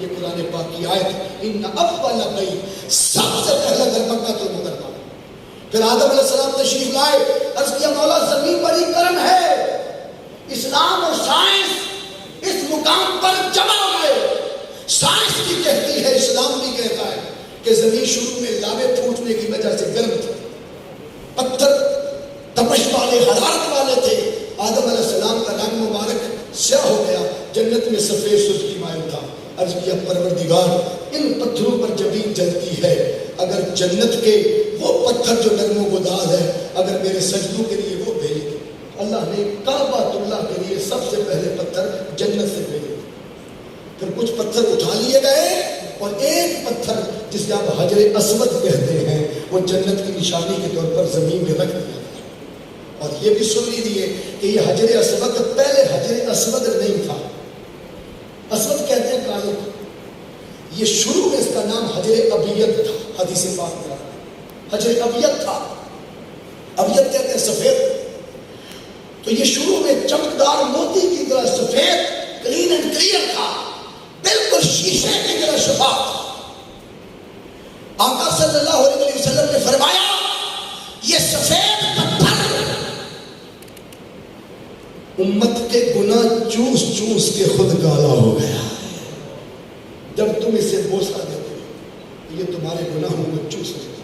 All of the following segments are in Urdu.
یہ قرآن پاک کی آیت، ان اول بیت، سب سے پہلا گھر مکہ المکرمہ۔ پھر آدم علیہ السلام تشریف لائے، عرض کیا مولا زمین بڑی گرم ہے، اسلام اور سائنس اس مقام پر جمع ہو گئے۔ سائنس بھی کہتی ہے، اسلام بھی کہتا ہے کہ زمین شروع میں لاوے پھوٹنے کی وجہ سے گرم تھی، پتھر تپش والے، حرارت والے تھے۔ آدم علیہ السلام کا رنگ مبارک سیاہ ہو گیا، جنت میں سفید سرخی مائل تھا۔ عرض کیا پروردگار، ان پتھروں پر زمین جلتی ہے، اگر جنت کے وہ پتھر جو نرم و گداز ہے اگر میرے سجدوں کے لیے وہ بھیجے۔ اللہ نے کعبۃ اللہ کے لیے سب سے پہلے پتھر جنت سے بھیجے، پھر کچھ پتھر اٹھا لیے گئے اور ایک پتھر جسے آپ حجر اسود کہتے ہیں وہ جنت کی نشانی کے طور پر زمین میں رکھ دیا۔ اور یہ بھی سن لیجیے کہ یہ حجر اسود پہلے حجر اسود نہیں تھا، اسود کہتے ہیں کالے کو، یہ شروع میں اس کا نام حجر ابیض تھا۔ حدیث پاک میں حجر ابیض تھا، ابیض کہتے ہیں سفید، تو یہ شروع میں چمکدار موتی کی طرح سفید، کلین اینڈ کلیئر تھا، بالکل شیشے کی طرح شفاف تھا۔ آقا صلی اللہ علیہ وسلم نے فرمایا یہ سفید پتھر امت کے گناہ چوس چوس کے خود کالا ہو گیا ہے، جب تم اسے بوسہ دیتے ہو یہ تمہارے گناہوں کو چوس لیتا،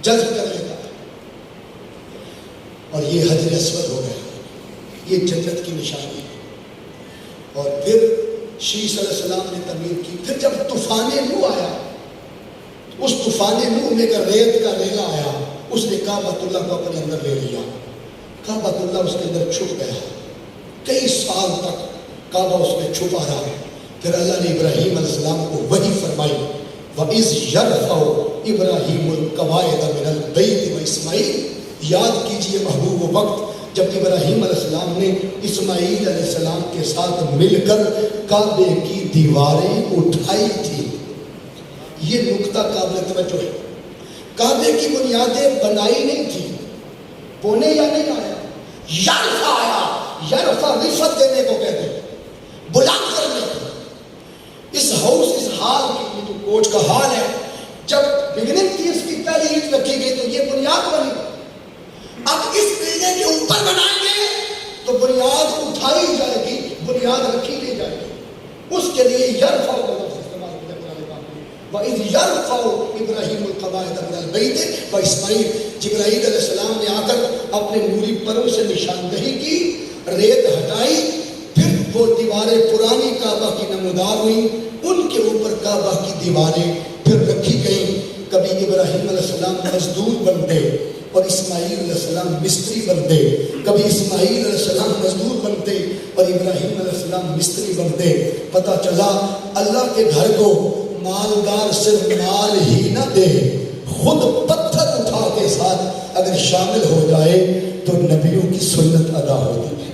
جذب کر لیتا ہے، اور یہ حجر اسود ہو گیا، یہ جنت کی نشانی ہے۔ اور پھر شیش علیہ السلام نے تعمیر کی۔ پھر جب طوفان نوح آیا، اس طوفان نوح میں کا ریت کا ریلا آیا، اس نے کعبۃ اللہ کو اپنے اندر لے لیا، کعبۃ اللہ اس کے اندر چھپ گیا، کئی سال تک کعبہ اس میں چھپا رہا۔ پھر اللہ نے ابراہیم علیہ السلام کو وحی فرمائی، وَإِذْ يَرْفَعُ إِبْرَاهِيمُ الْقَوَاعِدَ مِنَ الْبَيْتِ وَإِسْمَاعِيلُ۔ یاد کیجئے محبوب وہ وقت جب ابراہیم علیہ السلام نے اسماعیل علیہ السلام کے ساتھ مل کر کعبے کی دیواریں اٹھائی تھی۔ یہ نقطہ قابل توجہ ہے، کعبے کی بنیادیں بنائی نہیں تھی، بونے یا نہیں آیا، یرفع آیا، یرفع رفعت دینے کو کہتے ہیں، بلند کرنے کو۔ اس ہاؤس، اس ہال کی، یہ جو کوچ کا ہال ہے، جب بگننگ تھی اس کی پہلی اینٹ رکھی گئی تو یہ بنیاد بنی۔ اب اس بلڈنگ کے اوپر بنائیں گے تو بنیاد اٹھائی جائے گی، بنیاد رکھی نہیں جائے گی، اس کے لیے یرفع کا لفظ استعمال کیا قرآن پاک میں۔ وَإِذْ يَرْفَعُ إِبْرَاهِيمُ الْقَوَاعِدَ مِنَ الْبَيْتِ وَإِسْمَاعِيلُ۔ جبرائیل علیہ السلام نے آ کر اپنے نوری پروں سے نشاندہی کی، ریت ہٹائی، پھر وہ دیواریں پرانی کعبہ کی نمودار ہوئیں، ان کے اوپر کعبہ کی دیواریں پھر رکھی گئیں۔ کبھی ابراہیم علیہ السلام مزدور بنتے اور اسماعیل علیہ السلام مستری بنتے، کبھی اسماعیل علیہ السلام مزدور بنتے اور ابراہیم علیہ السلام مستری بنتے۔ پتہ چلا اللہ کے گھر کو مالدار صرف مال ہی نہ دے، خود پتھر اٹھا کے ساتھ اگر شامل ہو جائے تو نبیوں کی سنت ادا ہوتی ہے،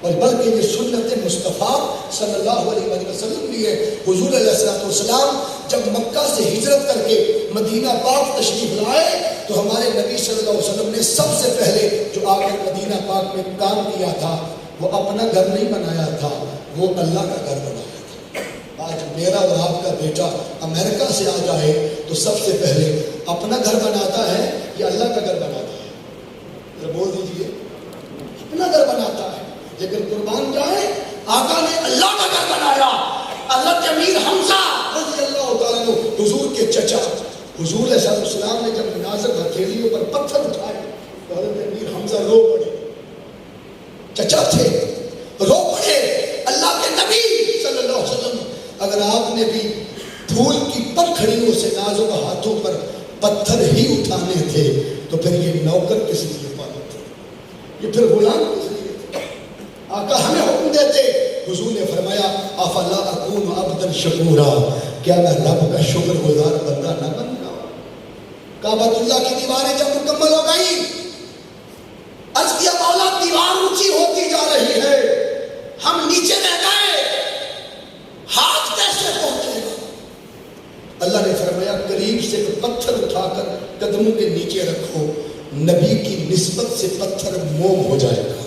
اور بلکہ یہ سنت مصطفیٰ صلی اللہ علیہ وسلم بھی ہے۔ حضور علیہ السلام جب مکہ سے ہجرت کر کے مدینہ پاک تشریف لائے تو ہمارے نبی صلی اللہ علیہ وسلم نے سب سے پہلے جو آ کر مدینہ پاک میں کام کیا تھا وہ اپنا گھر نہیں بنایا تھا، وہ اللہ کا گھر بنایا تھا۔ آج میرا اور آپ کا بیٹا امریکہ سے آ جائے تو سب سے پہلے اپنا گھر بناتا ہے یا اللہ کا گھر بناتا ہے؟ ذرا بول دیجیے، اپنا گھر بناتا ہے، لیکن قربان جائے آقا نے اللہ کا گھر بنایا۔ حضرت امیر حمزہ رضی اللہ تعالیٰ عنہ، حضور کے چچا، حضور علیہ السلام نے جب مناظر ہتھیلیوں پر پتھر اٹھائے تو حضرت امیر حمزہ رو پڑے، چچا تھے، رو پڑے۔ اللہ کے نبی صلی اللہ علیہ وسلم، اگر آپ نے بھی پھول کی پکھڑیوں سے نازک ہاتھوں پر پتھر ہی اٹھانے تھے تو پھر یہ نوکر کس لیے پانا تھے، یہ پھر غلام کس لیے تھے؟ آقا ہمیں حکم دیتے، حضور نے فرمایا افلا اکون عبدا شکورا، کیا میں رب کا شکر گزار بندہ نہ بن جاؤں؟ کعبۃ اللہ کی دیواریں جب مکمل ہو گئی، عرض کیا مولا دیوار اونچی ہوتی جا رہی ہے، ہم نیچے رہ گئے، ہاتھ کیسے پہنچے گا؟ اللہ نے فرمایا قریب سے پتھر اٹھا کر قدموں کے نیچے رکھو، نبی کی نسبت سے پتھر موم ہو جائے گا۔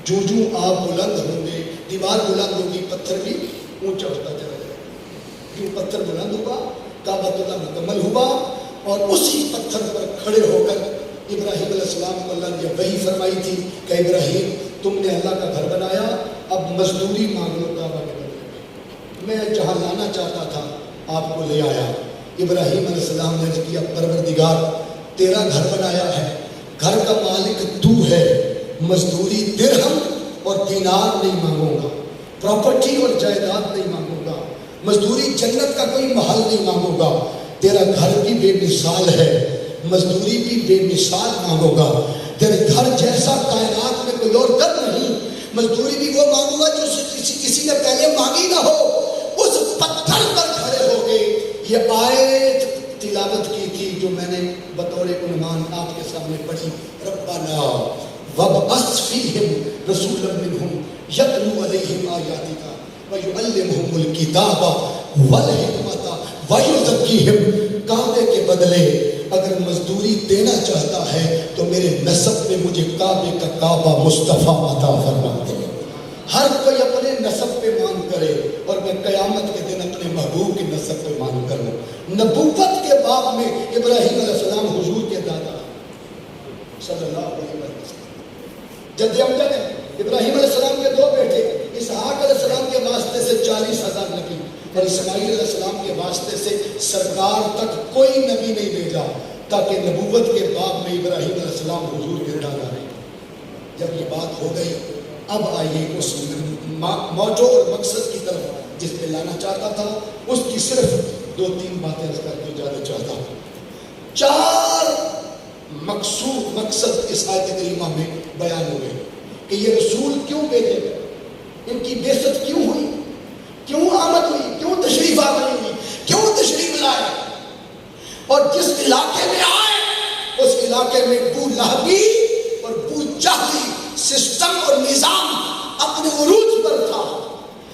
جو آپ بلند ہوں گے، دیوار بلند ہوگی، پتھر بھی پتھر بلند ہوا، کعبۃ اللہ مکمل ہوا، اور اسی پتھر پر کھڑے ہو کر ابراہیم علیہ السلام کو اللہ نے وحی فرمائی تھی کہ ابراہیم تم نے اللہ کا گھر بنایا، اب مزدوری مانگ لو کعبہ کے بدلے میں۔ میں جہاں لانا چاہتا تھا آپ کو لے آیا۔ ابراہیم علیہ السلام نے کیا پروردگار تیرا گھر بنایا ہے، گھر کا مالک تو ہے، مزدوری درہم اور دینار نہیں مانگوں گا، پراپرٹی اور جائیداد نہیں مانگوں گا، مزدوری جنت کا کوئی محل نہیں مانگوں گا، تیرا گھر بھی بے مثال ہے، مزدوری بھی بے مثال مانگوں گا، تیرے گھر جیسا کائنات میں کوئی اور گھر نہیں، مزدوری بھی وہ مانگوں گا جو کسی نے پہلے مانگی نہ ہو۔ اس پتھر پر کھڑے ہو کے یہ آیت تلاوت کی تھی جو میں نے بطور عنوان آپ کے سامنے پڑھی، ربنا وابعث فیہم رسولا منہم یتلو علیہم آیاتک ویعلمہم الکتاب والحکمۃ ویزکیہم۔ کعبے کے بدلے اگر مزدوری دینا چاہتا ہے تو میرے نسب میں مجھے کعبے کا کعبہ مصطفیٰ عطا فرما دے۔ ہر کوئی اپنے نسب پہ مان کرے اور میں قیامت کے دن اپنے محبوب کے نسب پہ مان کروں۔ نبوت کے باب میں ابراہیم علیہ السلام حضور کے دادا صلی اللہ علیہ وسلم جد امجد ہے۔ ابراہیم علیہ السلام کے دو بیٹے، اسحاق علیہ السلام کے واسطے سے 40,000 نبی اور اسماعیل علیہ السلام کے واسطے سے سرکار تک کوئی نبی نہیں بھیجا، تاکہ نبوت کے باب میں ابراہیم علیہ السلام حضور کے دادا رہے۔ جب یہ بات ہو گئی اب آئیے اس موضوع اور مقصد کی طرف جس پہ لانا چاہتا تھا، اس کی صرف 2-3 باتیں اس کر کے جانا چاہتا ہوں۔ 4 مقصد اس آیت کریمہ میں بیان ہوئے کہ یہ رسول کیوں بھیجے گئے، ان کی بعثت کیوں ہوئی، کیوں آمد ہوئی، کیوں تشریف آوری ہوئی، کیوں تشریف لائے، اور جس علاقے میں آئے اس علاقے میں بو لہبی اور بو جہلی سسٹم اور نظام اپنے عروج پر تھا۔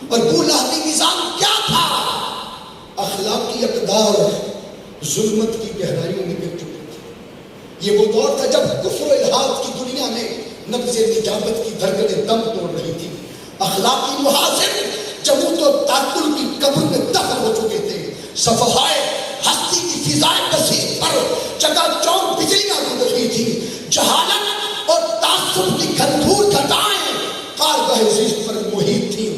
اور بو لہبی نظام کیا تھا؟ اخلاقی اقدار ظلمت کی گہرائیوں میں گر چکے تھے۔ یہ وہ دور تھا جب کفر و الحاد کی دنیا میں نبض نجابت کی دھڑکنیں دم توڑ رہی تھی، اخلاقی محاسن جمود و تعطل کی قبر میں دفن ہو چکے تھے، صفحائے ہستی کی فضائے بسیط پر چکا چوند بجلیاں گھوم رہی تھی، جہالت اور تعصب کی گھنگھور گھٹائیں کارگاہ زیست پر محیط تھی،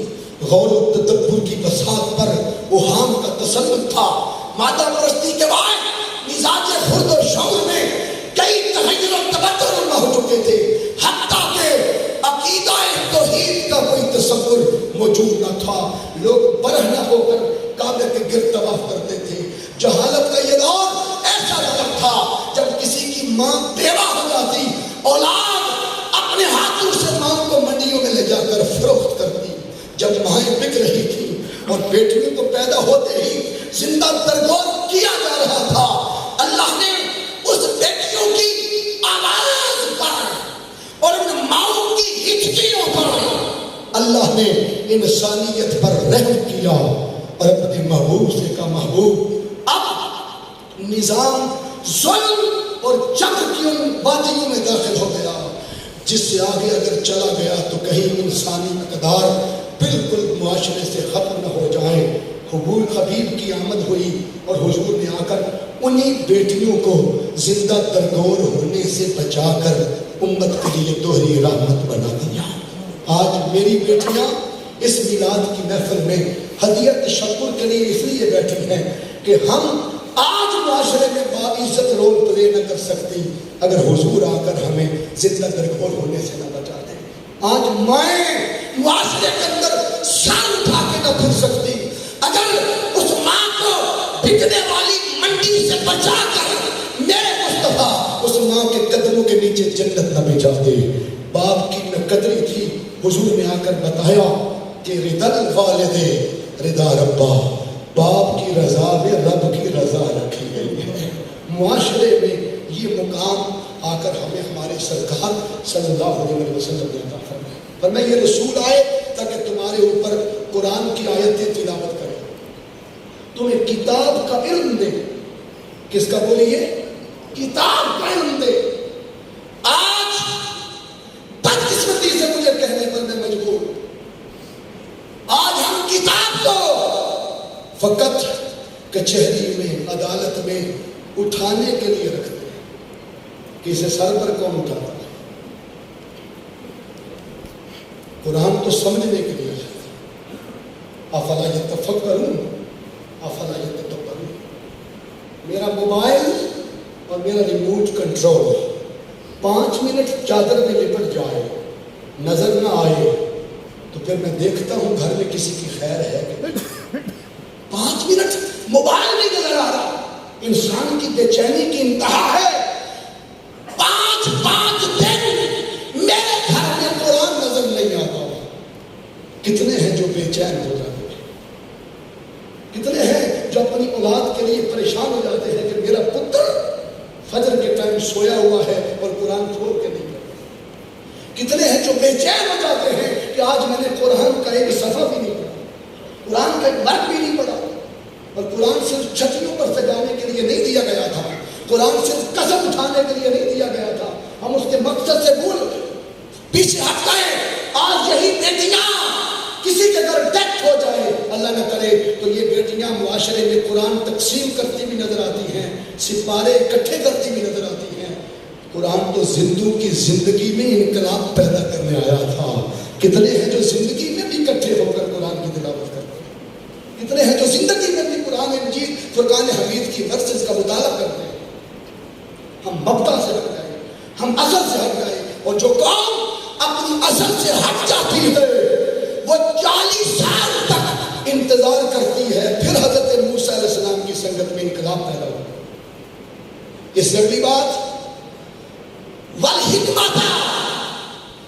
غور و تدبر کی بساط پر اوہام کا تسلط تھا، مادہ پرستی کے بعد مزاج خرد و شعور میں کئی تغیر و تبدل ہو چکے تھے، حتیٰ کہ عقیدہ توحید کا کوئی تصور موجود نہ تھا۔ لوگ برہنہ ہو کر کعبے کے گرد طواف کرتے تھے۔ جہالت کا یہ دور ایسا دور تھا جب کسی کی ماں بیوہ ہو جاتی، اولاد اپنے ہاتھوں سے ماں کو منڈیوں میں لے جا کر فروخت کرتی۔ جب مائیں بک رہی تھی اور بیٹیوں کو پیدا ہوتے ہی زندہ درگور کیا جا رہا تھا، اللہ نے اس بیٹیوں کی آواز پر اور ان ماؤں کی ہچکیوں پر اللہ نے انسانیت پر رحم کیا اور اپنے محبوب سے کہا، محبوب اب نظام ظلم اور جنگ کی ان وادیوں میں داخل ہو گیا جس سے آگے اگر چلا گیا تو کہیں انسانی اقدار بالکل معاشرے سے ختم نہ ہو جائیں۔ حبور حبیب کی آمد ہوئی اور حضور نے آ کر انہی بیٹیوں کو زندہ درگور ہونے سے بچا کر امت کے لیے دوہری رحمت بنا دیا۔ آج میری بیٹیاں اس میلاد کی محفل میں ہدیہ تشکر کے لیے اس لیے بیٹھی ہیں کہ ہم آج معاشرے میں باعزت رول پلے نہ کر سکتی اگر حضور آ کر ہمیں زندہ درگور ہونے سے نہ بچا دیں۔ آج میں معاشرے کے اندر سر اٹھا کے نہ پھر سکتی اگر اس ماں کو بکنے والی منڈی سے بچا کر میرے مصطفیٰ اس ماں کے قدموں کے نیچے جنت نہ بھیجا دے۔ باپ کی نہ قدری تھی، حضور نے آ کر بتایا کہ رضا الوالد رضا ربا، باپ کی رضا میں رب کی رضا رکھی گئی ہے۔ معاشرے میں یہ مقام آ کر ہمیں ہمارے سرکار صلی اللہ علیہ وسلم نے عطا فرمایا۔ فرمایا یہ رسول آئے تاکہ تمہارے اوپر قرآن کی آیتیں تلاوت کرے، تمہیں کتاب کا علم دے۔ کس کا بولیے؟ کتاب کا علم دے۔ آج بدقسمتی سے مجھے کہنے پر میں مجبور، آج ہم کتاب کو فقط کچہری میں, عدالت میں اٹھانے کے لیے رکھتے ہیں کہ اسے سر پر کون اٹھاتا ہے. قرآن تو سمجھنے کے لیے ہے. افلا یتفکرون افلا یتدبرون. میرا موبائل اور میرا ریموٹ کنٹرول 5 منٹ چادر میں لپٹ جائے, نظر نہ آئے, تو پھر میں دیکھتا ہوں گھر میں کسی کی خیر ہے کہ 5 منٹ موبائل نہیں نظر آ رہا. انسان کی بے چینی کی انتہا ہے. 5 دن میرے گھر میں قرآن نظر نہیں آتا. کتنے ہیں جو بے چین ہو جاتے ہیں, کتنے ہیں جو اپنی اولاد کے لیے پریشان ہو جاتے ہیں کہ میرا پتر فجر کے ٹائم سویا ہوا ہے اور قرآن کھول کے نہیں پڑھتا. کتنے ہیں جو بے چین ہو جاتے ہیں کہ آج میں نے قرآن کا ایک صفحہ بھی نہیں پڑھا, قرآن کا ایک ورق بھی نہیں پڑھا. اور قرآن صرف چھتریوں پر سجانے کے لیے نہیں دیا گیا تھا, قرآن صرف قسم اٹھانے کے لیے نہیں دیا گیا تھا. ہم اس کے مقصد سے بھول پیچھے ہٹ گئے. آج یہی بیٹیاں کسی کے گھر ڈیتھ ہو جائے, اللہ نہ کرے, تو یہ بیٹیاں معاشرے میں قرآن تقسیم کرتی بھی نظر آتی ہیں, سپارے اکٹھے کرتی بھی نظر آتی ہیں. قرآن تو زندوں کی زندگی میں انقلاب پیدا کرنے آیا تھا. کتنے ہیں جو زندگی میں بھی اکٹھے ہو کر قرآن کی تلاوت کرتے ہیں, کتنے ہیں جو زندگی میں بھی قرآن مجید فرقان حمید کی ورسز کا مطالعہ کرتے ہیں. ہم مبدا سے ہٹ گئے, ہم اصل سے ہٹ گئے. اور جو قوم اپنی اصل سے ہٹ جاتی ہے وہ 40 سال تک انتظار کرتی ہے, پھر حضرت موسیٰ علیہ السلام کی سنگت میں انقلاب پیدا ہوا. اس سے اگلی بات, والحکمت,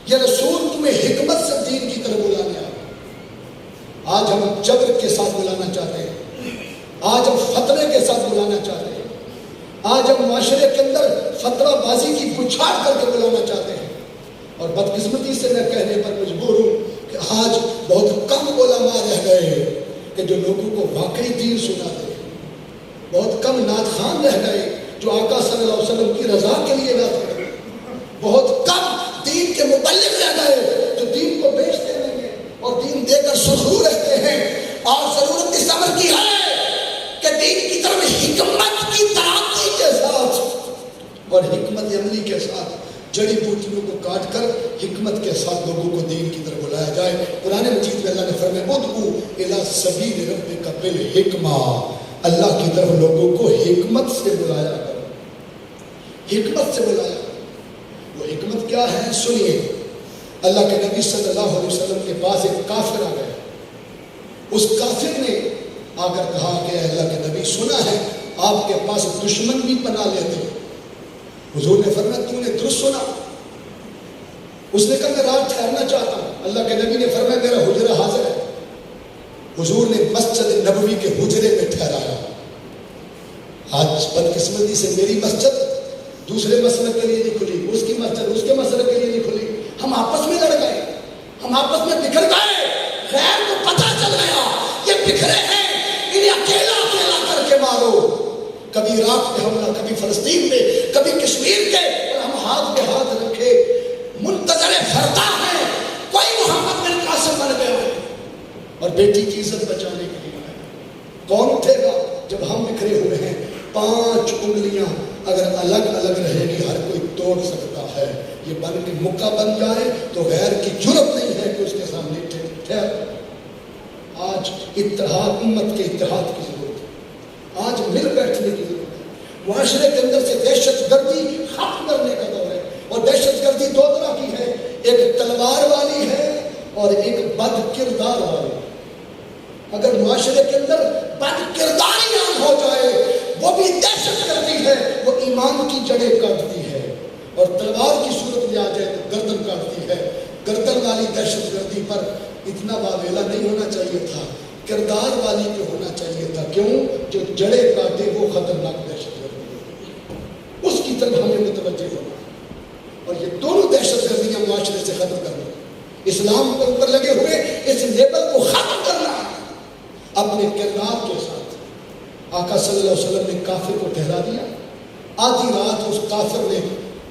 یہ رسول تمہیں حکمت سے دین کی طرف بلانے آیا. آج ہم جبر کے ساتھ بلانا چاہتے ہیں, آج ہم فتوے کے ساتھ بلانا چاہتے ہیں, آج ہم معاشرے کے اندر فتویٰ بازی کی بچھاڑ کر کے بلانا چاہتے ہیں. اور بدقسمتی سے میں کہنے پر مجبور ہوں کہ آج بہت کم علماء رہ گئے کہ جو لوگوں کو واقعی دین سنا دے. بہت کم نعت خوان رہ گئے جو آقا صلی اللہ علیہ وسلم کی رضا کے لیے نعت پڑھے. بہت کم دین کے مبلغ رہ گئے جو دین کو بیچتے رہیں گے اور دین دے کر سرخرو رہتے ہیں. اور ضرورت اس امر کی ہے کہ دین کی طرف حکمت کی ترقی کے ساتھ اور حکمت عملی کے ساتھ جڑی بوٹیوں کو کاٹ کر حکمت کے ساتھ لوگوں کو دین کی طرف بلایا جائے. قرآن مجید میں اللہ نے فرمایا ادعو الی سبیل ربک بالحکمہ, اللہ کی طرف لوگوں کو حکمت سے بلایا کرو, حکمت سے بلایا. وہ حکمت کیا ہے سنیے. اللہ کے نبی صلی اللہ علیہ وسلم کے پاس ایک کافر آ گیا. اس کافر نے آ کر کہا کہ اللہ کے نبی سنا ہے آپ کے پاس دشمن بھی پناہ لیتے ہیں. حضور نے فرمایا تو نے درست سنا. اس نے کہا میں رات ٹھہرنا چاہتا ہوں. اللہ کے نبی نے فرمایا میرا حجرہ حاضر ہے. حضور نے مسجد نبوی کے حجرے میں ٹھہرایا. آج بدقسمتی سے میری مسجد دوسرے مسلک کے لیے نہیں کھلی, اس کی مسجد اس کے مسلک کے لیے نہیں کھلی. ہم آپس میں لڑ گئے, ہم آپس میں بکھر گئے. غیر کو پتہ چل گیا یہ بکھرے ہیں, انہیں اکیلا اکیلا کر کے مارو. کبھی عراق پہ حملہ, کبھی فلسطین پہ, کبھی کشمیر کے, اور ہم ہاتھ پہ ہاتھ رکھے منتظر فردا ہیں کوئی محمد بن قاسم بن گیا ہے اور بیٹی کی عزت بچانے کے لیے آیا. کون اٹھے گا جب ہم بکھرے ہوئے ہیں؟ 5 انگلیاں اگر الگ الگ رہے گی ہر کوئی توڑ سکتا ہے. یہ بن کے مکہ بن جائے تو غیر کی جرت نہیں ہے کہ اس کے سامنے ٹھہر. آج اتحاد, امت کے اتحاد کی ضرورت ہے. آج مل بیٹھنے کی ضرورت ہے. معاشرے کے اندر سے دہشت گردی ختم کرنے کا دور ہے. اور دہشت گردی 2 طرح کی ہے, ایک تلوار والی ہے اور ایک بد کردار والی. اگر معاشرے کے اندر بد کرداری عام ہو جائے وہ بھی دہشت گردی ہے, وہ ایمان کی جڑیں کاٹتی ہے. اور تلوار کی صورت میں آ جائے تو گردن کاٹتی ہے. گردن والی دہشت گردی پر اتنا واویلا نہیں ہونا چاہیے تھا, کردار والی پہ ہونا چاہیے تھا. کیوں؟ جو جڑیں کاٹے وہ خطرناک دہشت گردی ہے, اس کی طرف ہمیں متوجہ ہونا. اور یہ دونوں دہشت گردیاں معاشرے سے ختم کرنا, اسلام کے اوپر لگے ہوئے اس لیبل کو ختم کرنا اپنے کردار کے ساتھ. آقا صلی اللہ علیہ وسلم نے کافر کو ٹھہرا دیا. آدھی رات اس کافر نے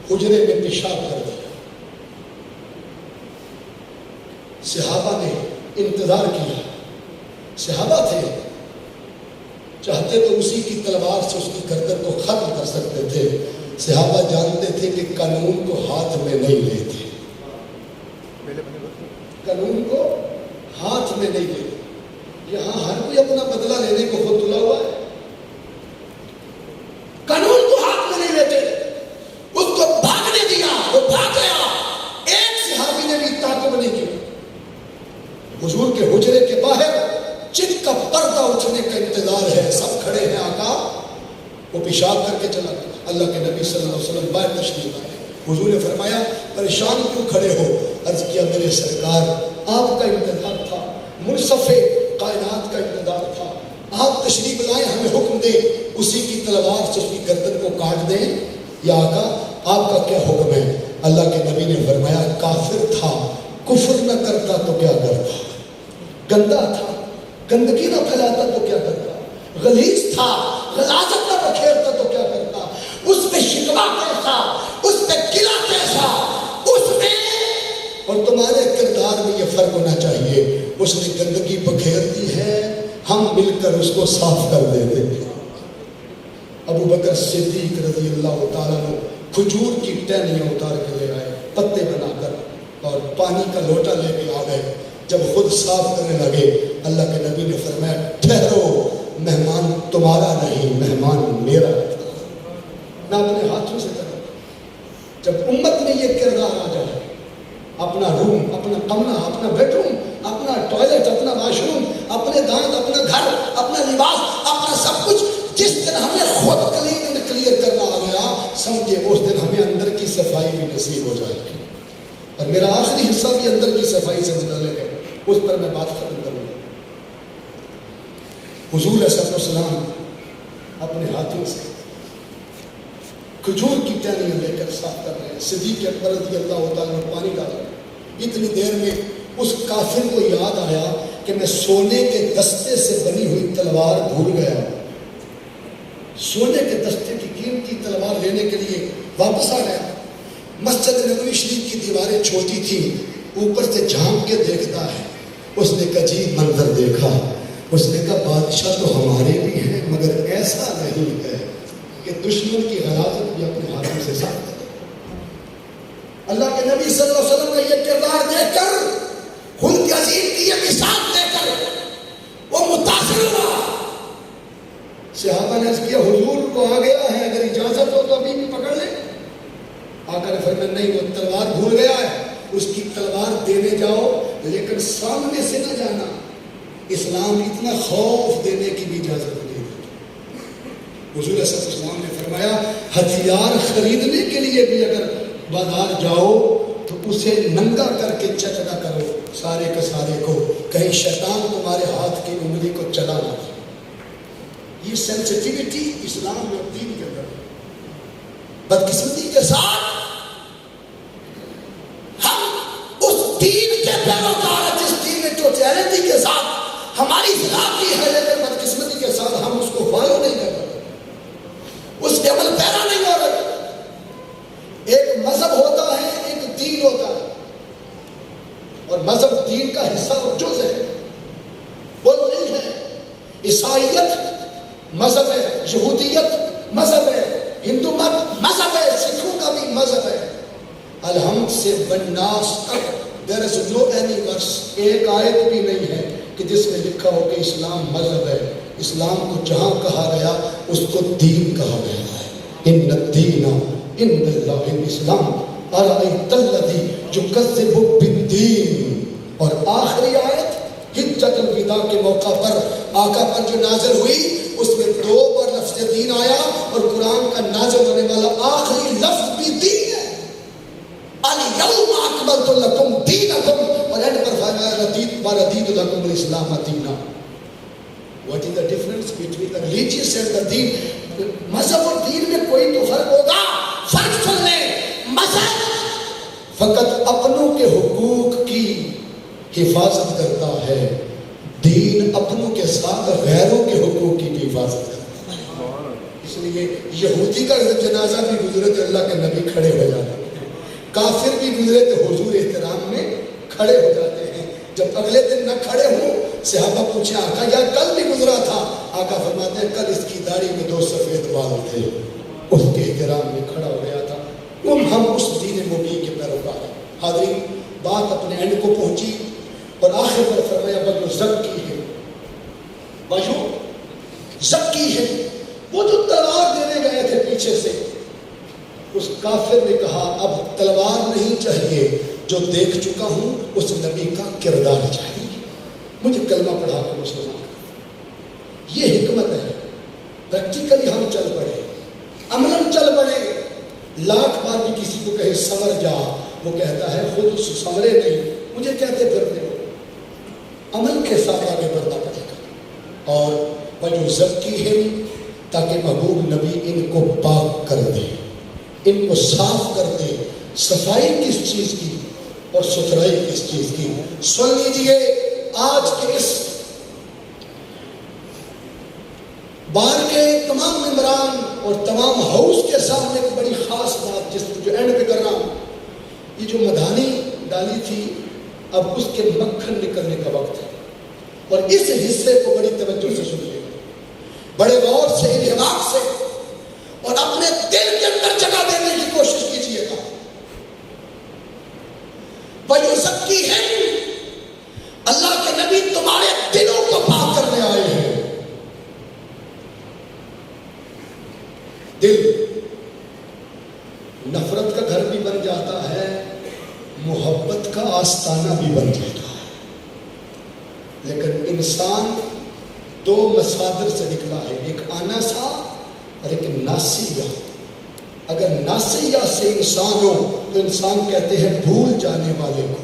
حجرے میں پیشاب کر دیا. صحابہ نے انتظار کیا. صحابہ تھے چاہتے تو اسی کی تلوار سے اس کی گردن کو ختم کر سکتے تھے. صحابہ جانتے تھے کہ قانون کو ہاتھ میں نہیں لیتے, قانون کو ہاتھ میں نہیں لیتے. یہاں ہر کوئی اپنا بدلہ لینے کو خود تلا ہوا ہے, قانون کو ہاتھ میں نہیں لیتے. اس کو بھاگنے دیا, وہ بھاگ گیا. ایک صحابی نے بھی تعاقب نہیں کیا. حضور کے حجرے کے باہر جن کا پردہ اٹھنے کا انتظار ہے, سب کھڑے ہیں. آقا وہ پیشاب کر کے چلا گیا. اللہ کے نبی صلی اللہ علیہ وسلم باہر تشریف لائے. حضور نے فرمایا پریشان کیوں کھڑے ہو؟ عرض کیا میرے سرکار آپ کا انتظار تھا, منصف کائنات کا انتظار تھا. آپ تشریف لائے, ہمیں حکم دے اسی کی تلوار سے اس کی گردن کو کاٹ دیں. یا آقا آپ کا کیا حکم ہے؟ اللہ کے نبی نے فرمایا کافر تھا, کفر نہ کرتا تو کیا کرتا, گندا تھا, گندگی نہ پھیلاتا تو کیا کرتا, غلیظ تھا, غلاظت نہ بکھیرتا تو کیا کرتا, اس میں شکوہ کیسا, اس میں گلہ کیسا, اس میں اور تمہارے کردار میں یہ فرق ہونا چاہیے. اس نے گندگی بکھیر دی ہے, ہم مل کر اس کو صاف کر دیتے. ابو بکر صدیق رضی اللہ تعالیٰ نے کھجور کی ٹہنیاں اتار کے لے آئے, پتے بنا کر, اور پانی کا لوٹا لے کے آ گئے. جب خود صاف کرنے لگے اللہ کے نبی نے فرمایا ٹھہرو, مہمان تمہارا نہیں, مہمان میرا ہے, میں اپنے ہاتھوں سے کروں. جب امت میں یہ کردار آ جائے, اپنا روم, اپنا کمرہ, اپنا بیڈ روم, اپنا ٹوائلٹ, اپنا واش روم, اپنے دانت, اپنا گھر, اپنا لباس, اپنا سب کچھ, جس دن ہمیں خود کلین اینڈ کلیئر کرنا آ گیا, سمجھے اس دن ہمیں اندر کی صفائی بھی نصیب ہو جائے گی. اور میرا آخری حصہ بھی اندر کی صفائی سے متعلق ہے, اس پر میں بات ختم کروں گا. حضور علیہ السلام اپنے ہاتھوں سے کھجور کی ٹہنیاں لے کر صاف کر رہے ہیں. صدیق اکبر رضی اللہ تعالیٰ نے پانی ڈالا. اتنی دیر میں اس کافر کو یاد آیا کہ میں سونے کے دستے سے بنی ہوئی تلوار بھول گیا. سونے کے دستے کی قیمتی تلوار لینے کے لیے واپس آ گیا. مسجد نبوی شریف کی دیواریں چھوٹی تھیں, اوپر سے جھانک کے دیکھتا ہے. اس نے ایک عجیب منظر دیکھا. اس نے کہا بادشاہ تو ہمارے بھی ہیں, مگر ایسا نہیں ہے کہ دشمن کی غلاظت بھی اپنے ہاتھوں سے صاف کرے. اللہ کے نبی صلی اللہ علیہ وسلم نے یہ کردار دیکھ کر, خلق عظیم کی یہ مثال دے کر وہ متاثر ہوا. صحابہ نے عرض کیا حضور وہ آ گیا ہے, اگر اجازت ہو تو ابھی بھی پکڑ لیں. آقا نے فرمایا نہیں, وہ تلوار بھول گیا ہے, اس کی تلوار دینے جاؤ لیکن سامنے سے نہ جانا. اسلام اتنا خوف دینے کی بھی اجازت نہیں دیتا. حضور صلی اللہ علیہ وسلم نے فرمایا ہتھیار خریدنے کے لیے بھی اگر بازار جاؤ تو اسے ننگا کر کے چیک نہ کرو سارے کے سارے کو, کہیں شیطان تمہارے ہاتھ کی انگلی کو چلا نہ. یہ سینسٹیوٹی اسلام میں دین کے اندر. بدقسمتی کے ساتھ ہم اس دین کے پیروکار ہیں جس دین میں ٹوٹیلٹی کے ساتھ ہماری اصلاح کی ہے, لیکن بدقسمتی کے ساتھ ہم اس کو فالو نہیں کر رہے, اس کے عمل پیرا نہیں ہو رہے. ایک مذہب ہوتا ہے, ایک دین ہوتا ہے, اور مذہب دین کا حصہ اور جز ہے, وہ نہیں ہے. عیسائیت مذہب ہے, یہودیت مذہب ہے, ہندو مت مذہب ہے, سکھوں کا بھی مذہب ہے. الحمد سے بالناس تک there is no any verse, ایک آیت بھی نہیں ہے کہ جس میں لکھا ہو کہ اسلام مذہب ہے. اسلام کو جہاں کہا گیا اس کو دین کہا گیا ہے. ان الدین عند اللہ الاسلام ارأیت الذی یکذب بالدین. اور آخری آیت حجۃ الوداع کے موقع پر آقا پر جو نازل ہوئی اس میں 2 بار لفظ دین آیا, اور قرآن کا نازل ہونے والا آخری لفظ بھی دین ہے. الیوم اکملت لکم دینکم, اور اینڈ پر فرمایا رضیت لکم الاسلام دینا. What is the difference between the religious and the deen? مذہب اور دین میں کوئی تو فرق ہوگا. فرق سن لیں, مذہب فقط اپنوں کے حقوق کی حفاظت کرتا ہے, دین اپنوں کے ساتھ غیروں کے حقوق کی بھی حفاظت کرتا ہے. اس لیے یہودی کا جنازہ بھی گزرے تو اللہ کے نبی کھڑے ہو جاتے ہیں, کافر بھی گزرے تو حضور احترام میں کھڑے ہو جاتے ہیں. جب اگلے دن نہ کھڑے ہوں صحابہ پوچھے آقا یا کل بھی گزرا تھا؟ آقا فرماتے ہیں کل اس کی داڑھی میں 2 سفید بال تھے، اس کے احترام میں کھڑا ہو گیا تھا۔ ہم اس دین مبین کے پیروکار ہیں۔ حاضرین، بات اپنے اینڈ کو پہنچی اور آخر پر فرمایا بجو زکی ہے، بجو زکی ہے۔ وہ جو تلوار دینے گئے تھے پیچھے سے، اس کافر نے کہا اب تلوار نہیں چاہیے، جو دیکھ چکا ہوں اس نبی کا کردار چاہیے، مجھے کلمہ پڑھا کر مسلمان کر۔ یہ حکمت ہے، پریکٹیکلی ہم چل پڑے، عملاً چل پڑے۔ لاکھ بار بھی کسی کو کہے سمر جا، وہ کہتا ہے خود سمرے نہیں، مجھے کہتے پھرتے ہو۔ عمل کے ساتھ آگے بڑھنا پڑے گا۔ اور وجو زکیہم، تاکہ محبوب نبی ان کو پاک کر دے، ان کو صاف کر دے۔ صفائی کس چیز کی اور ستھرائی کس چیز کی؟ سن لیجئے آج کے اس بار کے تمام ممبران اور تمام ہاؤس کے سامنے ایک بڑی خاص بات جس جو اینڈ پہ کر رہا ہوں، یہ جو مدھانی ڈالی تھی اب اس کے مکھن نکلنے کا وقت ہے، اور اس حصے کو بڑی توجہ سے سنیے، بڑے غور سے، انہماک سے، اور اپنے دل کے اندر جگہ دینے کی کوشش کیجیے گا۔ وَيُزَكِّيهِمْ، اللہ کے نبی تمہارے دلوں کو پاک کرنے آئے ہیں۔ دل نفرت کا گھر بھی بن جاتا ہے، محبت کا آستانہ بھی بن جاتا ہے، لیکن انسان 2 مصادر سے نکلا ہے، ایک آناسا اور ایک ناسیہ۔ اگر ناسیہ سے انسان ہو تو انسان کہتے ہیں بھول جانے والے کو،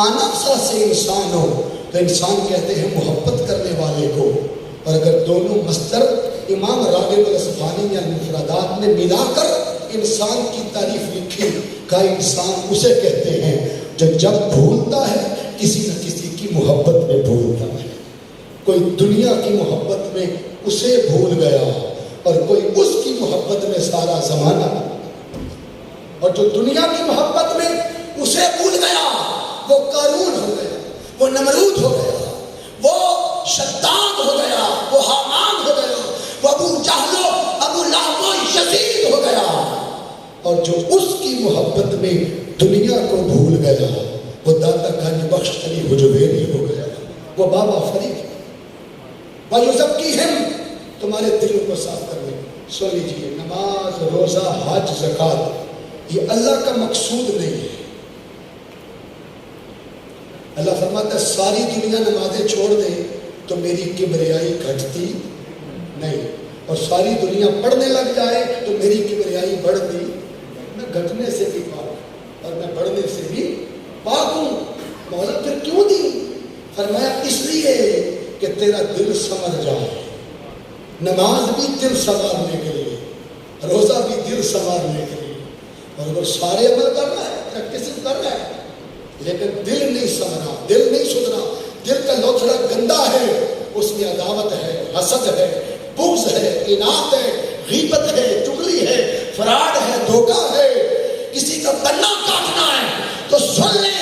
آناسا سے انسان ہو تو انسان کہتے ہیں محبت کرنے والے کو۔ اور اگر دونوں مصدر امام راغب الاصفہانی یا المفردات نے ملا کر انسان کی تعریف لکھی، کا انسان اسے کہتے ہیں جو جب بھولتا ہے کسی نہ کسی کی محبت میں بھولتا ہے۔ کوئی دنیا کی محبت میں اسے بھول گیا اور کوئی اس کی محبت میں سارا زمانہ، اور جو دنیا کی محبت میں اسے بھول گیا وہ قارون ہو گیا، وہ نمرود ہو گیا، وہ شداد ہو گیا، وہ حامان ہو گیا، وہ ابو جہل و ابو لہب و یزید ہو گیا۔ اور جو اس کی محبت میں دنیا کو بھول گیا وہ داتا گنج بخش علی حجویری ہو گیا، وہ بابا فرید۔ وَيُزَكِّيهِمْ، تمہارے دلوں کو صاف کرنے۔ سن لیجیے، نماز، روزہ، حج، زکوٰۃ یہ اللہ کا مقصود نہیں ہے۔ اللہ فرماتا ہے ساری دنیا نمازیں چھوڑ دے تو میری کبریائی گھٹتی نہیں، اور ساری دنیا پڑھنے لگ جائے تو میری کبریائی بڑھتی، میں گھٹنے سے بھی پاک اور میں بڑھنے سے بھی پاک ہوں۔ مولا پھر کیوں دی؟ فرمایا اس لیے کہ تیرا دل سنور جائے۔ نماز بھی دل سنوارنے کے لیے، روزہ بھی دل سنوارنے کے لیے، اور اگر سارے عمل کر رہا ہے، پریکٹس کر رہا ہے، لیکن دل نہیں سنورا، دل نہیں سدھرا، دل کا لوتھڑا گندا ہے، اس میں عداوت ہے، حسد ہے، بغض ہے، اناد ہے، غیبت ہے، چغلی ہے، فراڈ ہے، دھوکہ ہے، کسی کا بنا کاٹنا ہے، تو سن لے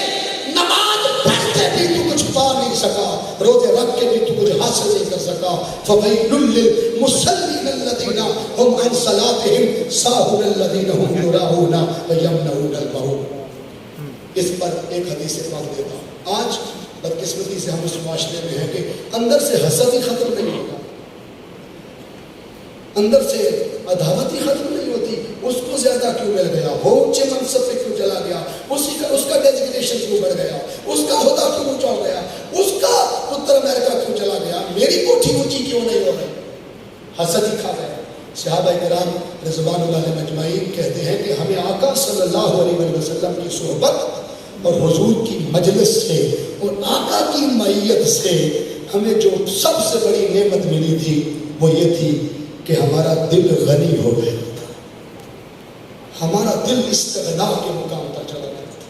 نماز پڑھتے بھی تو کچھ پا نہیں سکا، روزے رکھ کے بھی تو کچھ حاصل نہیں کر سکا۔ فَوَيْلٌ لِّلْمُصَلِّينَ الَّذِينَ هُمْ عَنْ صَلَاتِهِمْ سَاهُونَ الَّذِينَ هُمْ يُرَاءُونَ وَيَمْنَعُونَ الْمَاعُونَ۔ اس پر ایک حدیث پاک دیتا ہوں۔ آج بدقسمتی سے ہم اس معاشرے میں ہیں کہ اندر سے حسد ہی ختم نہیں ہوتا، اندر سے عداوت ہی ختم نہیں ہوتی۔ اس کو زیادہ کیوں مل گیا، وہ اونچے منصب پہ کیوں چلا گیا، اس کا ڈیزگنیشن کیوں بڑھ گیا، اس کا عہدہ کیوں اونچا ہو گیا، اس کا اتر امریکہ کیوں چلا گیا، میری کوٹھی اونچی کیوں نہیں ہو رہی؟ حسد ہی کھا گیا۔ صحابہ کرام رضوان اللہ علیہم اجمعین کہتے ہیں کہ ہمیں آقا صلی اللہ علیہ وسلم کی صحبت اور حضور کی مجلس سے اور آقا کی معیت سے ہمیں جو سب سے بڑی نعمت ملی تھی وہ یہ تھی کہ ہمارا دل غنی ہو گیا تھا، ہمارا دل استغنا کے مقام پر چلا گیا تھا۔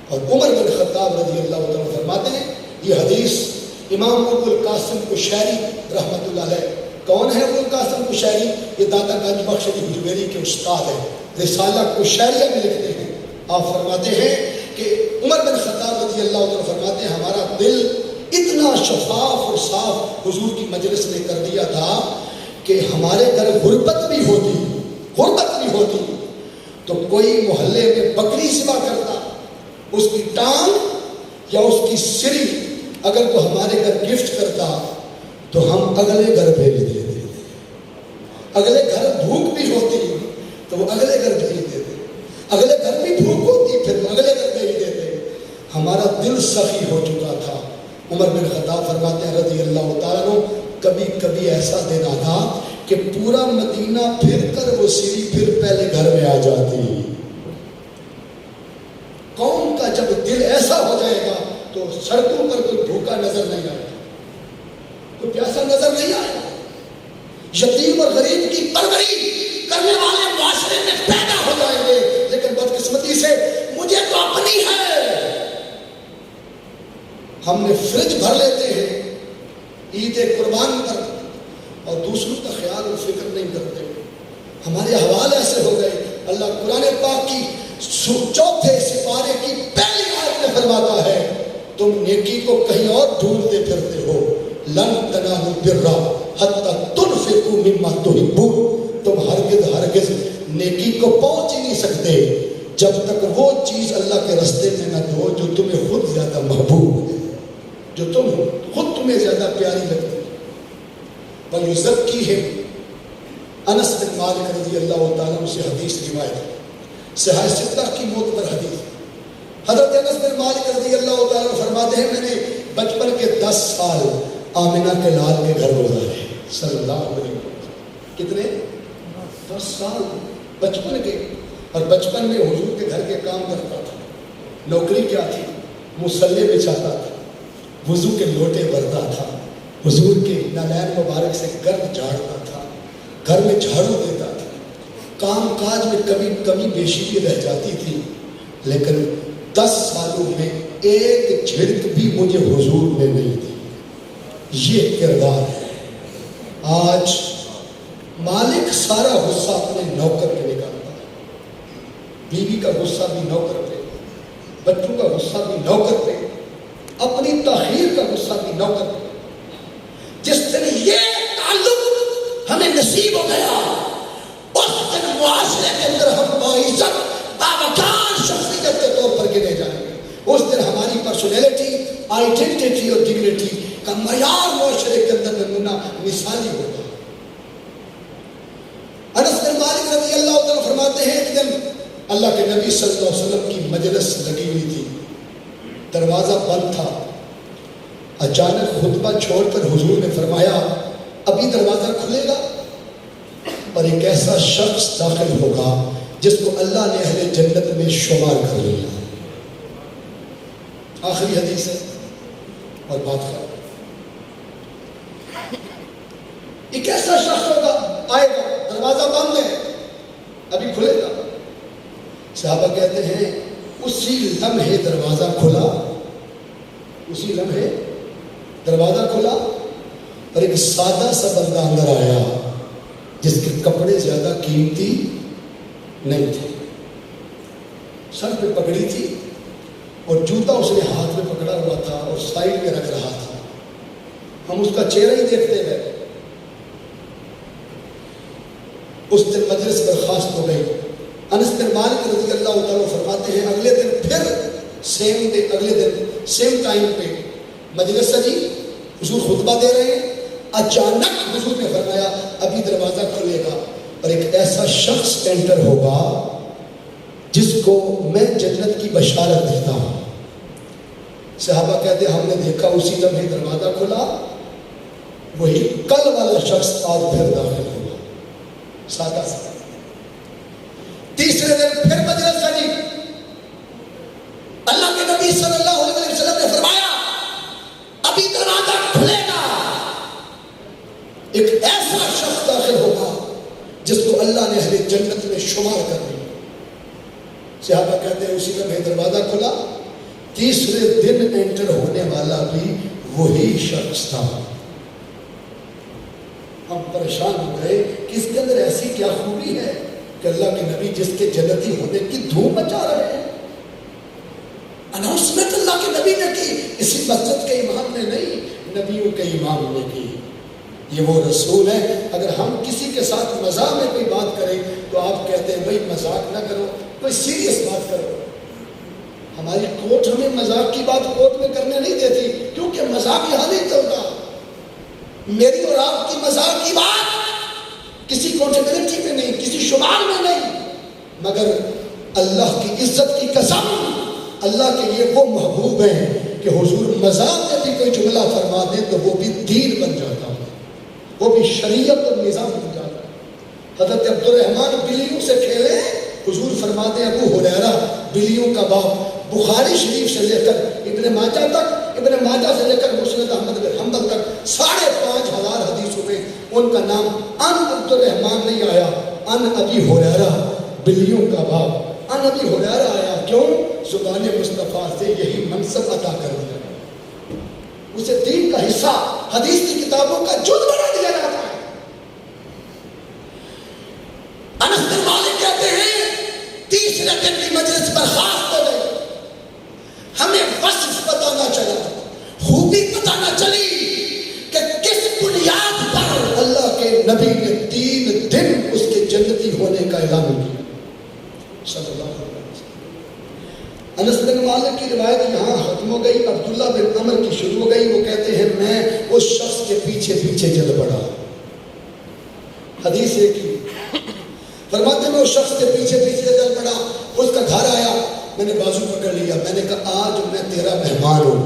اور عمر بن خطاب رضی اللہ عنہ فرماتے ہیں، یہ حدیث امام ابو القاسم قشیری رحمۃ اللہ علیہ، کون ہے ابو القاسم قشیری؟ یہ داتا گنج بخش علی حجویری کے استاد ہیں، رسالہ قشیریہ میں لکھتے ہیں۔ آپ فرماتے ہیں کہ عمر بن خطاب رضی اللہ عنہ فرماتے ہیں ہمارا دل اتنا شفاف اور صاف حضور کی مجلس نے کر دیا تھا کہ ہمارے گھر غربت بھی ہوتی تو کوئی محلے میں بکری ذبح کرتا، اس کی ٹانگ یا اس کی سری اگر وہ ہمارے گھر گفٹ کرتا تو ہم اگلے گھر بھیج دیتے، اگلے گھر بھوک بھی ہوتی تو وہ اگلے گھر بھیج دیتے، اگلے گھر بھی بھوک ہوتی پھر وہ اگلے گھر بھیج دیتے۔ ہمارا دل سخی ہو چکا تھا۔ عمر بن خطاب فرماتے ہیں رضی اللہ تعالیٰ عنہ، کبھی کبھی ایسا دن آتا کہ پورا مدینہ پھر کر وہ سیڑھی پھر پہلے گھر میں آ جاتی۔ قوم کا جب دل ایسا ہو جائے گا تو سڑکوں پر کوئی بھوکا نظر نہیں آئے گا، کوئی پیاسا نظر نہیں آئے گا۔ یتیم اور غریب کی پرورش کرنے والے معاشرے میں پیدا ہو جائیں گے، لیکن بدقسمتی سے مجھے تو اپنی ہے، ہم نے فریج بھر لیتے ہیں عید قربان پر اور دوسروں کا خیال و فکر نہیں کرتے۔ ہمارے حوال ایسے ہو گئے۔ اللہ قرآن پاک کی چوتھے سپارے کی پہلی آیت میں فرماتا ہے تم نیکی کو کہیں اور ڈھونڈتے پھرتے ہو، لن تنالوا البر حتی تنفقوا مما تحبون، تم ہرگز نیکی کو پہنچ ہی نہیں سکتے جب تک وہ چیز اللہ کے راستے میں نہ دو جو تمہیں خود زیادہ محبوب ہے، جو تم خود تمہیں زیادہ پیاری لگتی ہے۔ وَيُزَكِّيهِمْ، انس بن مالک رضی اللہ تعالیٰ عنہ سے حدیث روایت ہے، صحیح ستہ کی معتبر حدیث۔ حضرت انس بن مالک رضی اللہ تعالیٰ عنہ فرماتے ہیں میں نے بچپن کے 10 سال آمنہ کے لال کے گھر گزارے صلی اللہ علیہ وسلم۔ کتنے؟ 10 سال بچپن کے، اور بچپن میں حضور کے گھر کے کام کرتا تھا۔ نوکری کیا تھی؟ مصلے بچھاتا تھا، وضو کے لوٹے بھرتا تھا، حضور کے نالین مبارک سے گرد جھاڑتا تھا، گھر میں جھاڑو دیتا تھا۔ کام کاج میں کبھی کمی بیشی بھی رہ جاتی تھی، لیکن 10 سالوں میں ایک جھڑک بھی مجھے حضور میں نہیں دی۔ یہ کردار ہے۔ آج مالک سارا غصہ اپنے نوکر پہ نکالتا ہے، بیوی کا غصہ بھی نوکر پہ، بچوں کا غصہ بھی نوکر پہ، اپنی تاخیر کا غصہ بھی نوکر پہ۔ جس دن یہ تعلق ہمیں نصیب ہو گیا اس دن معاشرے کے اندر ہم باعزت باوقار شخصیت کے طور پر گنے جائیں گے۔ اس دن ہماری پرسنالٹی، آئیڈینٹی اور ڈگنیٹی کا معیار معاشرے کے اندر نمونہ مثالی ہوگا۔ انس بن مالک رضی اللہ تعالیٰ فرماتے ہیں ایک دن اللہ کے نبی صلی اللہ علیہ وسلم کی مجلس لگی ہوئی تھی، دروازہ بند تھا، اچانک خطبہ چھوڑ کر حضور نے فرمایا ابھی دروازہ کھلے گا اور ایک ایسا شخص داخل ہوگا جس کو اللہ نے اہل جنت میں شمار کر لیا۔ آخری حدیث ہے اور بات کرو، ایک ایسا شخص ہوگا آئے گا، دروازہ بند ہے ابھی کھلے گا۔ صحابہ کہتے ہیں اسی لمحے دروازہ کھلا، اسی لمحے دروازہ کھلا اور ایک سادہ سا بندہ اندر آیا جس کے کپڑے زیادہ قیمتی نہیں تھے، سر پہ پگڑی تھی اور جوتا اس نے ہاتھ میں پکڑا ہوا تھا اور سائڈ میں رکھ رہا تھا۔ ہم اس کا چہرہ ہی دیکھتے گئے۔ اس دن مجلس برخاست ہو گئی۔ انس بن مالک رضی اللہ تعالیٰ فرماتے ہیں اگلے دن پھر سیم ٹائم پہ مجلس سجی، حضور خطبہ دے رہے ہیں، اچانک حضور نے فرمایا ابھی دروازہ کھلے گا اور ایک ایسا شخص انٹر ہوگا جس کو میں جنت کی بشارت دیتا ہوں۔ صحابہ کہتے ہیں ہم نے دیکھا اسی لمحے دروازہ کھلا، وہی کل والا شخص آج پھر داخل ہوگا، سادہ سا۔ تیسرے دن پھر مجلس سجی، اللہ کے نبی صلی اللہ علیہ وسلم نے فرمایا ابھی دروازہ کھلے گا، ایک ایسا شخص داخل ہوگا جس کو اللہ نے اہل جنت میں شمار کر دیا۔ صحابہ کہتے ہیں اسی لمحے دروازہ کھلا، تیسرے دن انٹر ہونے والا بھی وہی شخص تھا۔ ہم پریشان ہو گئے کہ اس کے اندر ایسی کیا خوبی ہے کہ اللہ کے نبی جس کے جنتی ہونے کی دھوم مچا رہے ہیں، اناؤنسمنٹ اللہ کے نبی نے کی، اسی مسجد کے امام نے نہیں، نبیوں کے امام نے کی۔ یہ وہ رسول ہے۔ اگر ہم کسی کے ساتھ مزاح میں کوئی بات کریں تو آپ کہتے ہیں بھائی مذاق نہ کرو، کوئی سیریس بات کرو۔ ہماری کوٹ ہمیں مذاق کی بات کوٹ میں کرنے نہیں دیتی، کیونکہ مذاق یہاں نہیں چلتا۔ میری اور آپ کی مذاق کی بات کسی کوٹیبلٹی میں نہیں، کسی شمار میں نہیں، مگر اللہ کی عزت کی قسم اللہ کے لیے وہ محبوب ہیں کہ حضور مذاق میں بھی کوئی جملہ فرما دیں تو وہ بھی دین بن جاتا ہے، وہ بھی شریعت اور نظام بن جاتا ہے۔ حضرت عبد الرحمن بلیوں سے کھیلے، حضور فرماتے ہیں ابو ہریرہ بلیوں کا باپ، بخاری شریف سے لے کر ابن ماجہ تک، ابن ماجہ سے لے کر مسند احمد بن حنبل تک 5,500 حدیثوں میں ان کا نام ان عبد الرحمن نہیں آیا، ان ابی ہریرہ بلیوں کا باپ، ان ابی ہریرہ آیا۔ کیوں؟ زبان مصطفیٰ سے یہی منصب عطا کر دیا، اسے دین کا حصہ، حدیث کی کتابوں کا جز بنا دیا جاتا ہے۔ انس بن مالک کہتے ہیں تیسرے دن کی مجلس برخاست ہو گئی، ہمیں وصف پتہ نہ چلا، خوبی پتہ نہ چلی کہ کس بنیاد پر اللہ کے نبی نے 3 دن اس کے جنتی ہونے کا اعلان کیا صلی اللہ علیہ وسلم۔ انس بن مالک کی روایت یہاں ختم ہو گئی، عبداللہ بن عمر کی شروع ہو گئی۔ وہ کہتے ہیں میں اس شخص کے پیچھے پیچھے چل پڑا، حدیث ایک ہی، فرماتے ہیں میں اس شخص کے پیچھے پیچھے چل پڑا، اس کا گھر آیا، میں نے بازو پکڑ لیا، میں نے کہا آج میں تیرا مہمان ہوں۔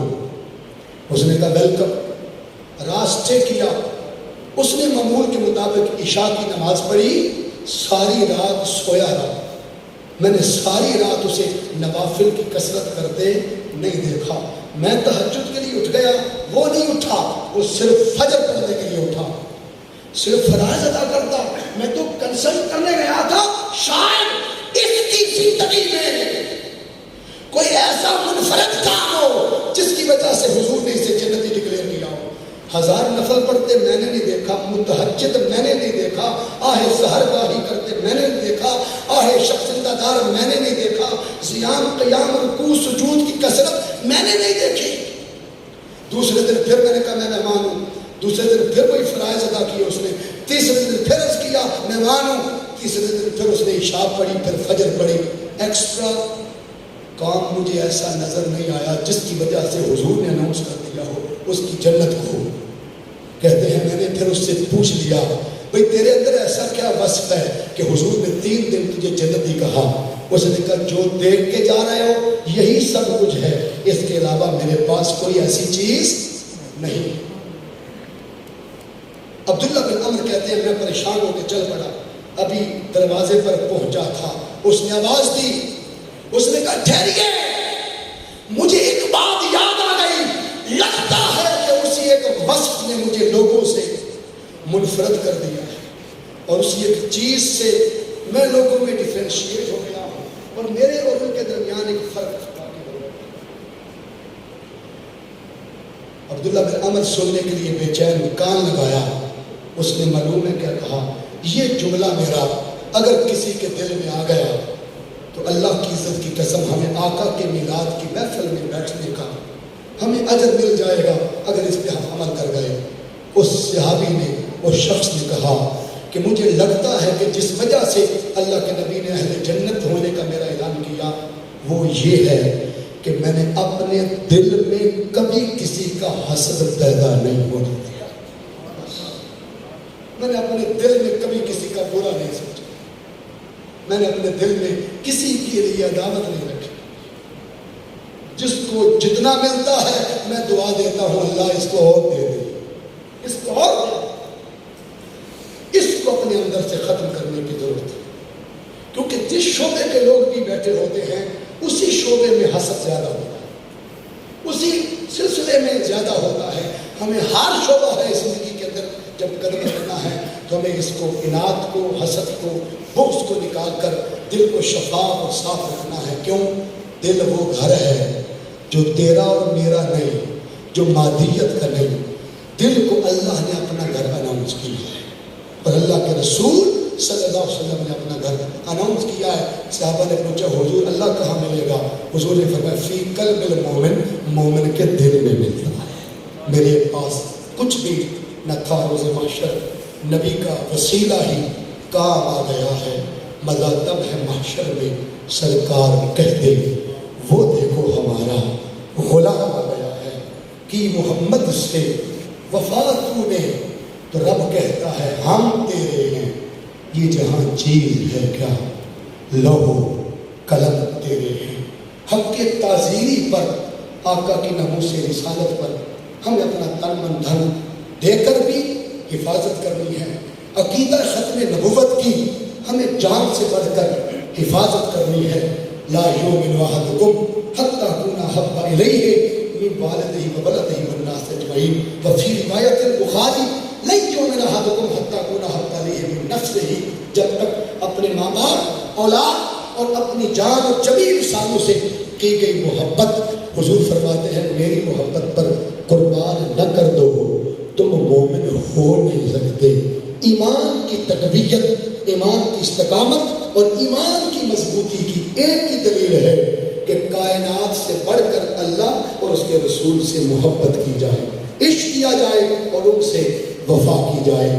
اس نے کہا ویلکم، راستے کیا، اس نے معمول کے مطابق عشاء کی نماز پڑھی، ساری رات سویا رہا۔ میں نے ساری رات اسے نوافل کی کثرت کرتے نہیں دیکھا۔ میں تہجد کے لیے اٹھ گیا، وہ نہیں اٹھا، وہ صرف فجر پڑھنے کے لیے اٹھا، صرف فرائض ادا کرتا۔ میں تو کنسلٹ کرنے گیا تھا شاید اس کی زندگی میں کوئی ایسا منفرد کام ہو جس کی وجہ سے حضور نے اسے جنتی ڈکلیئر کیا ہو۔ 1000 نفل پڑھتے میں نے نہیں دیکھا، متہجد میں نے نہیں دیکھا، آہ سحر گاہی کرتے میں نے نہیں دیکھا، آہ شب زندہ دار میں نے نہیں دیکھا، صیام قیام رکوع سجود کی کثرت میں نے نہیں دیکھی۔ دوسرے دن پھر میں نے کہا میں مہمان ہوں، دوسرے دن پھر کوئی فرائض ادا کیا اس نے، تیسرے دن پھر عرض کیا مہمان ہوں، تیسرے دن پھر اس نے عشاء پڑھی، پھر فجر پڑھی۔ ایکسٹرا کام مجھے ایسا نظر نہیں آیا جس کی وجہ سے حضور نے اناؤنس کر دیا ہو اس کی جنت کو۔ کہتے ہیں میں نے پھر اس سے پوچھ لیا بھئی تیرے اندر ایسا کیا وصف ہے کہ حضور نے 3 دن تجھے جنتی کہا؟ اس نے کہا جو دیکھ کے جا رہے ہو یہی سب کچھ ہے، اس کے علاوہ میرے پاس کوئی ایسی چیز نہیں۔ عبداللہ بن عمر کہتے ہیں میں پریشان ہو کے چل پڑا، ابھی دروازے پر پہنچا تھا، اس نے آواز دی، اس نے کہا ٹھہریے، مجھے ایک بات یاد آ گئی، لگتا ہے کہ اسی ایک وصف نے مجھے لوگوں سے منفرد کر دیا ہے، اور اسی ایک چیز سے میں لوگوں میں ڈیفرینشیٹ ہو گیا ہوں، اور میرے اور ان کے درمیان ایک فرق واقع ہو گیا۔ عبداللہ بن عمر سننے کے لیے بے چین کان لگایا، اس نے معلوم ہے کیا کہا، یہ جملہ میرا اگر کسی کے دل میں آ گیا تو اللہ کی عزت کی قسم ہمیں آقا کے میلاد کی محفل میں بیٹھنے کا ہمیں اجر مل جائے گا اگر اس پہ ہم عمل کر گئے۔ اس صحابی نے، اس شخص نے کہا کہ مجھے لگتا ہے کہ جس وجہ سے اللہ کے نبی نے اہل جنت ہونے کا میرا اعلان کیا وہ یہ ہے کہ میں نے اپنے دل میں کبھی کسی کا حسد پیدا نہیں ہونے دیا، میں نے اپنے دل میں کبھی کسی کا برا نہیں سوچا، میں نے اپنے دل میں کسی کے لیے عداوت نہیں رکھی، جس کو جتنا ملتا ہے میں دعا دیتا ہوں اللہ اس کو اور دے دے، اس کو اور دے، اس کو اپنے اندر سے ختم کرنے کی ضرورت ہے، کیونکہ جس شعبے کے لوگ بھی بیٹھے ہوتے ہیں اسی شعبے میں حسد زیادہ ہوتا ہے، اسی سلسلے میں زیادہ ہوتا ہے۔ ہمیں ہر شعبہ ہے زندگی کے اندر جب قدم کرنا ہے تو ہمیں اس کو، اناد کو، حسد کو، بغض کو نکال کر دل کو شفاف اور صاف رکھنا ہے۔ کیوں؟ دل وہ گھر ہے جو تیرا اور میرا نہیں، جو مادیت کا نہیں، دل کو اللہ نے اپنا گھر اناؤنس کیا ہے، اور اللہ کے رسول صلی اللہ علیہ وسلم نے اپنا گھر اناؤنس کیا ہے. صحابہ نے پوچھا حضور اللہ کہاں ملے گا؟ حضور نے فرمایا فی قلب المومن، مومن کے دل میں ملتا ہے. میرے پاس کچھ بھی نہ تھا روز محشر، نبی کا وسیلہ ہی کام آ گیا ہے. مزہ تب ہے محشر میں سرکار کہتے وہ دیکھو ہمارا غلام آ گیا ہے. کہ محمد سے وفا تو نے تو رب کہتا ہے ہم تیرے ہیں. یہ جہاں چیز ہے کیا لوح قلم تیرے ہیں. حق کے تعزیری پر، آقا کی ناموس رسالت پر ہمیں اپنا تن من دھن دے کر بھی حفاظت کرنی ہے. عقیدہ ختم نبوت کی ہمیں جان سے بڑھ کر حفاظت کرنی ہے. لا یؤمن احدکم حتی یکون احب الیہ من والدہ وولدہ والناس اجمعین. وفی روایت البخاری لن یؤمن احدکم حتی یکون احب الیہ من نفسہ. جب تک اپنے ماں باپ، اولاد اور اپنی جان اور جمیع انسانوں سے کی گئی محبت، حضور فرماتے ہیں میری محبت پر قربان نہ کر دو تم مومن ہو نہیں سکتے. ایمان کی تقویت، ایمان کی استقامت اور ایمان کی مضبوطی کی ایک ہی دلیل ہے کہ کائنات سے بڑھ کر اللہ اور اس کے رسول سے محبت کی جائے، عشق کیا جائے اور ان سے وفا کی جائے.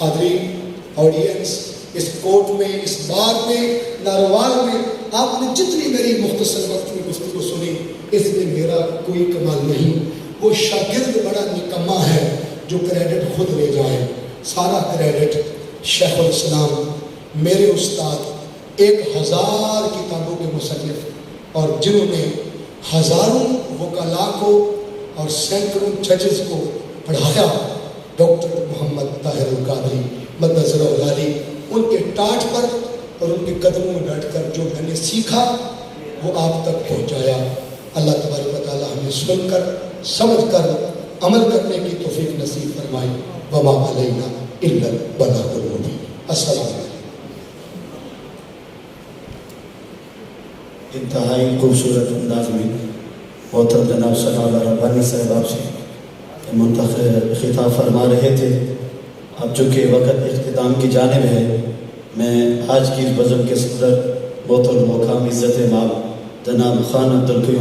حاضرین، آڈینس، اس کوٹ میں، اس بار میں، ناروال میں آپ نے جتنی میری مختصر وقت میں گفتگو سنی، اس میں میرا کوئی کمال نہیں. وہ شاگرد بڑا نکما ہے جو کریڈٹ خود لے جائے. سارا کریڈٹ شیخ الاسلام میرے استاد 1000 کتابوں کے مصنف اور جنہوں نے ہزاروں وکلاء کو اور سینکڑوں ججز کو پڑھایا، ڈاکٹر محمد طاہر القادری مدث العالی، ان کے ٹاٹ پر اور ان کے قدموں میں بیٹھ کر جو میں نے سیکھا وہ آپ تک پہنچایا. اللہ تبارک و تعالی ہمیں سن کر، سمجھ کر عمل کرنے کی توفیق نصیب فرمائے. وما علینا الا البلاغ المبین. السلام علیکم. انتہائی خوبصورت انداز میں محترم جناب صاحب ربانی صاحب آپ سے منتخب خطاب فرما رہے تھے. اب چونکہ وقت اختتام کی جانب ہے، میں آج کی اس بزم کے صدر محترم مقام عزت مآب جناب خان عبدالقیوم